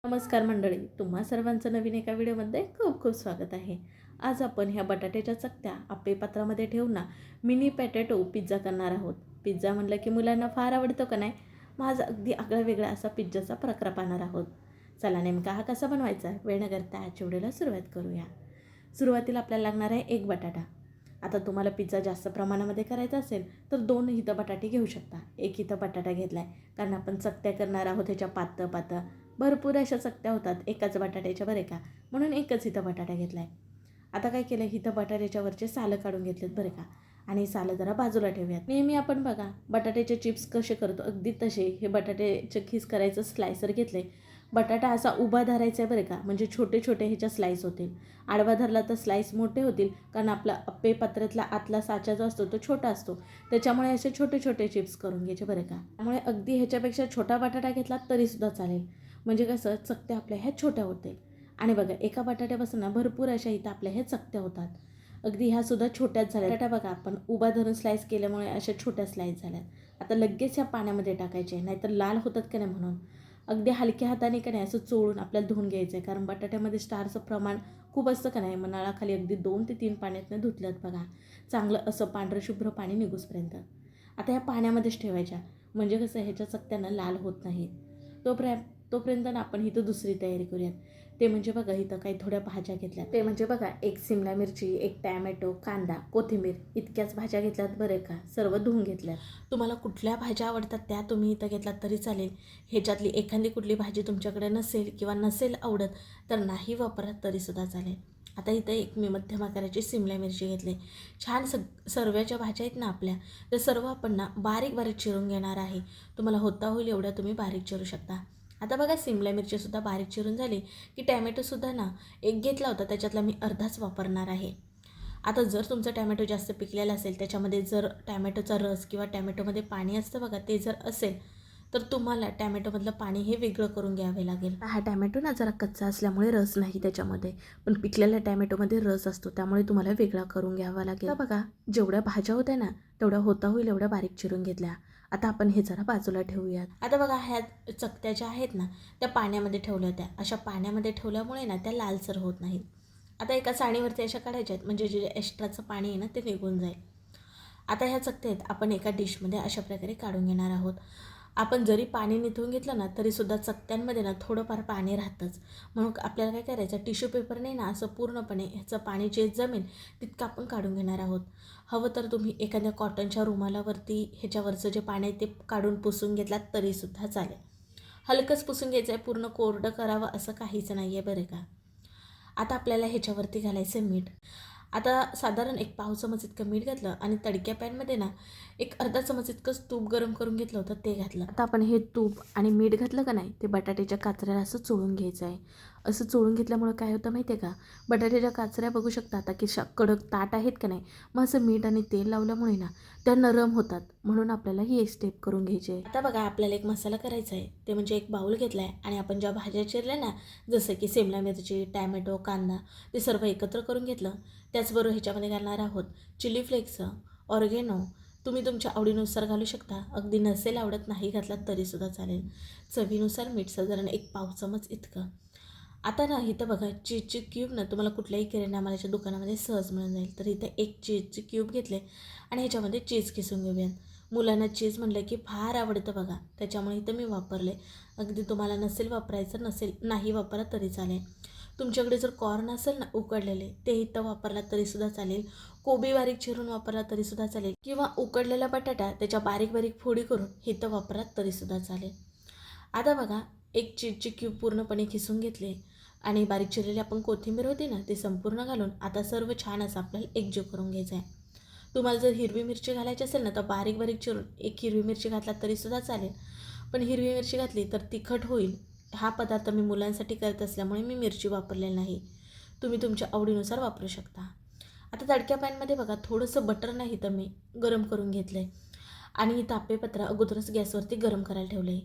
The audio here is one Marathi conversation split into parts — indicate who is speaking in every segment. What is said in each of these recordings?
Speaker 1: नमस्कार मंडळी, तुम्हा सर्वांचं नवीन एका व्हिडिओमध्ये खूप खूप स्वागत आहे. आज आपण ह्या बटाट्याच्या चकत्या आप्पे पात्रामध्ये ठेवून ना मिनी पॅटेटो पिझ्झा करणार आहोत. पिझ्झा म्हणलं की मुलांना फार आवडतो का नाही? माझा अगदी आगळा वेगळा असा पिझ्झाचा प्रकार पाहणार आहोत. चला नेमका हा कसा बनवायचा वेळ न करता आजच्या व्हिडिओला सुरुवात करूया. सुरुवातीला आपल्याला लागणार आहे एक बटाटा. आता तुम्हाला पिझ्झा जास्त प्रमाणामध्ये करायचा असेल तर 2 इथं बटाटे घेऊ शकता. एक इथं बटाटा घेतला आहे कारण आपण चकत्या करणार आहोत ह्याच्या पातळ पातळ. भरपूर अशा चकत्या होतात एकाच बटाट्याच्या बरं का, म्हणून एकच इथं बटाटा घेतला आहे. आता काय केलं, इथं बटाट्याच्या वरचे सालं काढून घेतलेत बरं का, आणि सालं जरा बाजूला ठेवूयात. नेहमी आपण बघा बटाट्याचे चिप्स कसे करतो अगदी तसे हे बटाट्याचे खीस करायचं स्लायसर घेतले. बटाटा असा उभा धरायचा आहे बरं का, म्हणजे छोटे छोटे ह्याच्या स्लाईस होतील. आडवा धरला तर स्लाईस मोठे होतील कारण आपला अप्पे पात्रातला आतला साचा जो असतो तो छोटा असतो, त्याच्यामुळे असे छोटे छोटे चिप्स करून घ्यायचे बरं का. त्यामुळे अगदी ह्याच्यापेक्षा छोटा बटाटा घेतला तरीसुद्धा चालेल, म्हणजे कसं चकत्या आपल्या ह्या छोट्या होते. आणि बघा एका बटाट्यापासून ना भरपूर अशा इथं आपल्या ह्या चकत्या होतात. अगदी ह्या सुद्धा छोट्याच झाल्या. बटाटा बघा आपण उभा धरून स्लाईस केल्यामुळे अशा छोट्या स्लाईस झाल्यात. आता लगेच ह्या पाण्यामध्ये टाकायचे, नाहीतर लाल होतात का नाही म्हणून. अगदी हलक्या हाताने का नाही असं चोळून आपल्याला धुवून घ्यायचं आहे, कारण बटाट्यामध्ये स्टारचं प्रमाण खूप असतं का नाही. मग नळाखाली अगदी 2 ते 3 पाण्यातनं धुतल्यात बघा, चांगलं असं पांढरं शुभ्र पाणी निघूसपर्यंत. आता ह्या पाण्यामध्येच ठेवायच्या, म्हणजे कसं ह्याच्या चकत्यांना लाल होत नाहीत. तोपर्यंत ना आपण इथं दुसरी तयारी करूयात. ते म्हणजे बघा इथं काही थोड्या भाज्या घेतल्या. ते म्हणजे बघा एक सिमला मिरची, एक टॅमॅटो, कांदा, कोथिंबीर इतक्याच भाज्या घेतल्यात बरं का, सर्व धुवून घेतल्यात. तुम्हाला कुठल्या भाज्या आवडतात त्या तुम्ही इथं घेतलात तरी चालेल. ह्याच्यातली एखादी कुठली भाजी तुमच्याकडे नसेल किंवा नसेल आवडत तर नाही वापरत तरीसुद्धा चालेल. आता इथं एक मी मध्यम आकाराची सिमला मिरची घेतली. छान सर्वच्या भाज्या आहेत ना आपल्या, तर सर्व आपण ना बारीक बारीक चिरून घेणार आहे. तुम्हाला होता होईल एवढ्या तुम्ही बारीक चिरू शकता. आता बघा सिमला मिरचीसुद्धा बारीक चिरून झाली की टॅमॅटोसुद्धा ना एक घेतला होता, त्याच्यातला मी अर्धाच वापरणार आहे. आता जर तुमचा टॅमॅटो जास्त पिकलेला असेल, त्याच्यामध्ये जर टॅमॅटोचा रस किंवा टॅमॅटोमध्ये पाणी असतं बघा ते जर असेल तर तुम्हाला टॅमॅटोमधलं पाणी हे वेगळं करून घ्यावे लागेल. हा टॅमॅटो ना जरा कच्चा असल्यामुळे रस नाही त्याच्यामध्ये, पण पिकलेल्या टॅमॅटोमध्ये रस असतो, त्यामुळे तुम्हाला वेगळा करून घ्यावा लागेल. बघा जेवढ्या भाज्या होत्या ना तेवढ्या होता होईल एवढ्या बारीक चिरून घेतल्या. आता आपण हे जरा बाजूला ठेवूयात. आता बघा ह्या चकत्या ज्या आहेत ना त्या पाण्यामध्ये ठेवल्या होत्या. अशा पाण्यामध्ये ठेवल्यामुळे ना त्या लालसर होत नाहीत. आता एका चाळणीवरती अशा काढायच्या आहेत, म्हणजे जे एक्स्ट्राचं पाणी आहे ना ते निघून जाईल. आता ह्या चकत्या आहेत आपण एका डिशमध्ये अशा प्रकारे काढून घेणार आहोत. आपण जरी पाणी निथळून घेतलं ना तरीसुद्धा चकत्यांमध्ये ना थोडंफार पाणी राहतंच, म्हणून आपल्याला काय करायचं, टिश्यू पेपरने ना असं पूर्णपणे ह्याचं पाणी जे जमेल तितकं आपण काढून घेणार आहोत. हवं तर तुम्ही एखाद्या कॉटनच्या रुमालावरती ह्याच्यावरचं जे पाणी आहे ते काढून पुसून घेतलात तरीसुद्धा चालेल. हलकंच पुसून घ्यायचं आहे, पूर्ण कोरडं करावं असं काहीच नाही आहे बरं का. आता आपल्याला ह्याच्यावरती घालायचं मीठ. आता साधारण एक पाव चमच इतकं मीठ घातलं आणि तडक्या पॅनमध्ये ना एक अर्धा चमच इतकंच तूप गरम करून घेतलं होतं ते घातलं. आता आपण हे तूप आणि मीठ घातलं का नाही ते बटाट्याच्या काचऱ्याला असं चोळून घ्यायचं आहे. असं चोळून घेतल्यामुळे काय होतं माहिती आहे का, बटाट्याच्या काचऱ्या बघू शकता आता की कडक ताट आहेत का नाही, मग असं मीठ आणि तेल लावल्यामुळे ना त्या नरम होतात, म्हणून आपल्याला ही एक स्टेप करून घ्यायची आहे. आता बघा आपल्याला एक मसाला करायचा आहे, ते म्हणजे एक बाऊल घेतला आहे आणि आपण ज्या भाज्या चिरल्या ना जसं की सिमला मिरची, टॅमॅटो, कांदा ते सर्व एकत्र करून घेतलं. त्याचबरोबर ह्याच्यामध्ये घालणार आहोत चिली फ्लेक्स, ऑर्गेनो, तुम्ही तुमच्या आवडीनुसार घालू शकता. अगदी नसेल आवडत नाही घातलात तरीसुद्धा चालेल. चवीनुसार मीठ साधारण एक पाव चमच इतकं. आता ना इथं बघा चीजची क्यूब ना तुम्हाला कुठल्याही किराणा मालाच्या दुकानामध्ये सहज मिळून जाईल. तर इथं एक चीजची क्यूब घेतले आणि ह्याच्यामध्ये चीज किसून घेऊयात. मुलांना चीज म्हटलं की फार आवडतं बघा, त्याच्यामुळे इथं मी वापरले. अगदी तुम्हाला नसेल वापरायचं नाही वापरा तरी चालेल. तुमच्याकडे जर कॉर्न असेल ना उकडलेले ते इथं वापरला तरीसुद्धा चालेल. कोबी बारीक चिरून वापरला तरीसुद्धा चालेल, किंवा उकडलेला बटाटा त्याच्या बारीक बारीक फोडी करून इथं वापरला तरीसुद्धा चालेल. आता बघा एक चीजची क्यूब पूर्णपणे खिसून घेतले आणि बारीक चिरलेली आपण कोथिंबीर होती ना ते संपूर्ण घालून आता सर्व छान असं आपल्याला एकजीव करून घ्यायचं आहे. तुम्हाला जर हिरवी मिरची घालायची असेल ना तर बारीक बारीक चिरून एक हिरवी मिरची घातला तरीसुद्धा चालेल, पण हिरवी मिरची घातली तर तिखट होईल. हा पदार्थ मी मुलांसाठी करत असल्यामुळे मी मिरची वापरलेली नाही, तुम्ही तुमच्या आवडीनुसार वापरू शकता. आता तडक्या पॅनमध्ये बघा थोडंसं बटर नाही तर मी गरम करून घेतलं आहे आणि इथं आप्पेपत्र अगोदरच गॅसवरती गरम करायला ठेवलं आहे.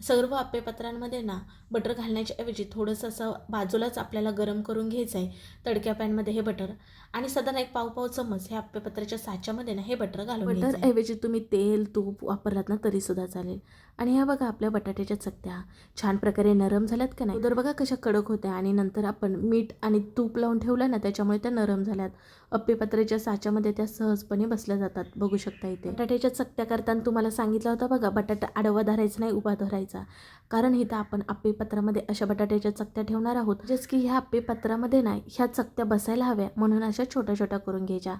Speaker 1: सर्व आप्पेपत्रांमध्ये ना बटर घालण्याच्या ऐवजी थोडंसं असं बाजूलाच आपल्याला गरम करून घ्यायचं आहे तडक्या पॅनमध्ये हे बटर, आणि साधारण एक पाव चमच हे आप्पेपत्राच्या साच्यामध्ये ना हे बटर घालून घ्यायचं आहे. बटर ऐवजी तुम्ही तेल तूप वापरलात ना तरीसुद्धा चालेल. आणि ह्या बघा आपल्या बटाट्याच्या चकत्या छान प्रकारे नरम झाल्यात का नाही. तर बघा कशा कडक होत्या आणि नंतर आपण मीठ आणि तूप लावून ठेवलं ना त्याच्यामुळे त्या नरम झाल्यात. अप्पेपात्राच्या साच्यामध्ये त्या सहजपणे बसल्या जातात. बघू शकता इथे बटाट्याच्या चकत्या करताना तुम्हाला सांगितलं होतं बघा, बटाटा आडवा धरायचा नाही, उभा धरायचा. कारण इथं आपण अप्पेपात्रामध्ये अशा बटाट्याच्या चकत्या ठेवणार आहोत, जस की ह्या अप्पेपात्रामध्ये नाही ह्या चकत्या बसायला हव्या, म्हणून अशा छोट्या छोट्या करून घ्यायच्या.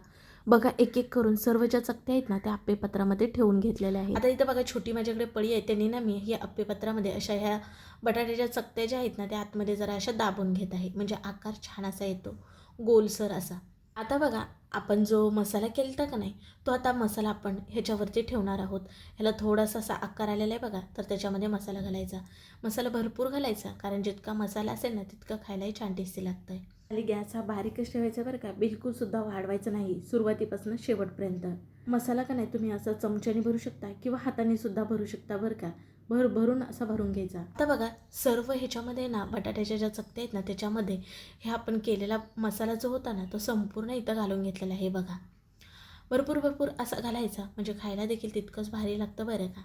Speaker 1: बघा एक एक करून सर्व ज्या चकत्या आहेत ना त्या अप्पेपात्रामध्ये ठेवून घेतलेल्या आहेत. आता इथं बघा छोटी माझ्याकडे पळी आहे, त्यांनी ना मी या अप्पेपात्रामध्ये अशा ह्या बटाट्याच्या चकत्या ज्या आहेत ना त्या आतमध्ये जरा अशा दाबून घेत आहे, म्हणजे आकार छान असा येतो, गोलसर असा. आता बघा आपण जो मसाला केला का नाही तो आता मसाला आपण ह्याच्यावरती ठेवणार आहोत. ह्याला थोडासा असा आकार आलेला आहे बघा, तर त्याच्यामध्ये मसाला घालायचा. मसाला भरपूर घालायचा, कारण जितका मसाला असेल ना तितकं खायलाही छान टेस्टी लागतं आहे. खाली गॅस हा बारीकच ठेवायचा बरं का, बिलकुलसुद्धा वाढवायचं नाही सुरुवातीपासून शेवटपर्यंत. मसाला का नाही तुम्ही असं चमच्याने भरू शकता किंवा हाताने सुद्धा भरू शकता बरं का, भरून असा भरून घ्यायचा. आता बघा सर्व ह्याच्यामध्ये ना बटाट्याच्या ज्या चकत्या आहेत ना त्याच्यामध्ये हे आपण केलेला मसाला जो होता ना तो संपूर्ण इथं घालून घेतलेला आहे बघा. भरपूर असा घालायचा, म्हणजे खायला देखील तितकंच भारी लागतं बरं का.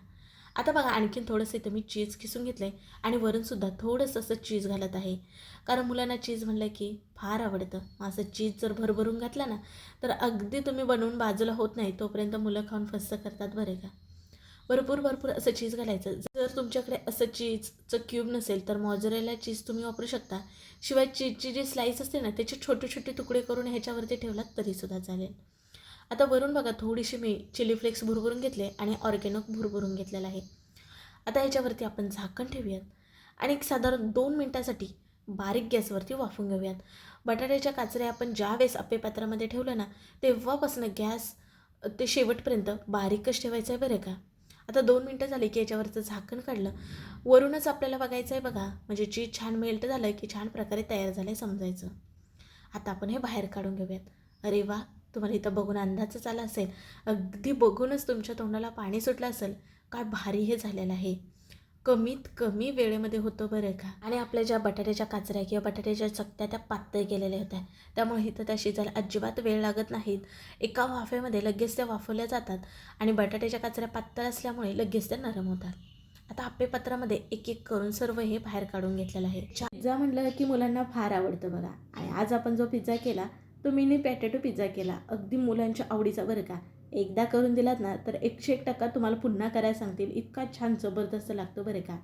Speaker 1: आता बघा आणखीन थोडंसं इथं मी चीज किसून घेतलं आहे आणि वरूनसुद्धा थोडंसं असं चीज घालत आहे, कारण मुलांना चीज म्हणलं की फार आवडतं. असं चीज जर भरभरून घातलं ना तर अगदी तुम्ही बनवून बाजूला होत नाही तोपर्यंत मुलं खाऊन फस्त करतात बरं का. भरपूर असं चीज घालायचं. जर तुमच्याकडे असं चीजचं क्यूब नसेल तर मॉझरेला चीज तुम्ही वापरू शकता. शिवाय चीजची जी स्लाईस असते ना त्याचे छोटे तुकडे करून ह्याच्यावरती ठेवलात तरीसुद्धा चालेल. आता वरून बघा थोडीशी मी चिली फ्लेक्स भुरभरून घेतले आणि ऑर्गेनो भुरभरून घेतलेला आहे. आता ह्याच्यावरती आपण झाकण ठेवूयात आणि एक साधारण 2 मिनटासाठी बारीक गॅसवरती वाफून घेऊयात. बटाट्याच्या काचऱ्या आपण ज्या वेळेस अप्पेपात्रामध्ये ठेवलं ना तेव्हापासून गॅस ते शेवटपर्यंत बारीकच ठेवायचं आहे बरं का. आता 2 मिनटं झाली की याच्यावरचं झाकण काढलं, वरूनच आपल्याला बघायचं आहे बघा, म्हणजे चीज छान मेल्ट झालं की छान प्रकारे तयार झालं आहे समजायचं. आता आपण हे बाहेर काढून घेऊयात. अरे वा, तुम्हाला इथं बघून अंदाजच आला असेल, अगदी बघूनच तुमच्या तोंडाला पाणी सुटलं असेल, काय भारी हे झालेलं आहे. कमीत कमी वेळेमध्ये होतं बरं का. आणि आपल्या ज्या बटाट्याच्या काचऱ्या किंवा बटाट्याच्या चकत्या त्या पातळ केलेल्या होत्या, त्यामुळे इथं त्या शिजायला अजिबात वेळ लागत नाहीत. एका वाफेमध्ये लगेच त्या वाफवल्या जातात आणि बटाट्याच्या काचऱ्या पातळ असल्यामुळे लगेच त्या नरम होतात. आता अप्पेपात्रामध्ये एक एक करून सर्व हे बाहेर काढून घेतलेलं आहे. पिझ्झा म्हटलं की मुलांना फार आवडतं बघा, आणि आज आपण जो पिझ्झा केला तो मिनी पॅटेटो पिझ्झा केला. अगदी मुलांच्या आवडीचा बरं का. एकदा करून दिलात ना तर 101% तुम्हाला पुन्हा करायला सांगतील, इतका छान जबरदस्त लागतो बरं का.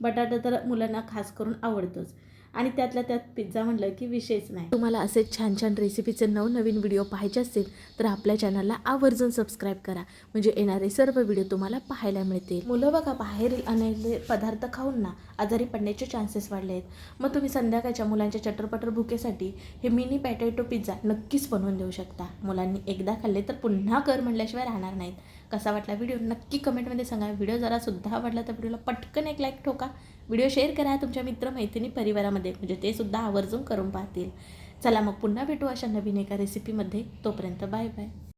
Speaker 1: बटाटा तर मुलांना खास करून आवडतोच, आणि त्यातल्या त्यात पिझ्झा म्हटलं की विषयच नाही. तुम्हाला असे छान रेसिपीचे नवनवीन व्हिडिओ पाहायचे असतील तर आपल्या चॅनलला आवर्जून सबस्क्राईब करा, म्हणजे येणारे सर्व व्हिडिओ तुम्हाला पाहायला मिळतील. मुलं बघा बाहेर आणलेले पदार्थ खाऊन ना आजारी पडण्याचे चान्सेस वाढले आहेत. मग तुम्ही संध्याकाळच्या मुलांच्या चटरपटर भुकेसाठी हे मिनी पॅटेटो पिझ्झा नक्कीच बनवून देऊ शकता. मुलांनी एकदा खाल्ले तर पुन्हा कर म्हटल्याशिवाय राहणार नाहीत. कसा वाटला व्हिडिओ नक्की कमेंटमध्ये सांगा. व्हिडिओ जरा सुद्धा आवडला तर व्हिडिओला पटकन एक लाईक ठोका. व्हिडिओ शेअर करा तुमच्या मित्रमैत्रिणी परिवारामध्ये, म्हणजे ते सुद्धा आवर्जून करून पाहतील. चला मग पुन्हा भेटू अशा नवीन एका रेसिपीमध्ये. तोपर्यंत बाय बाय.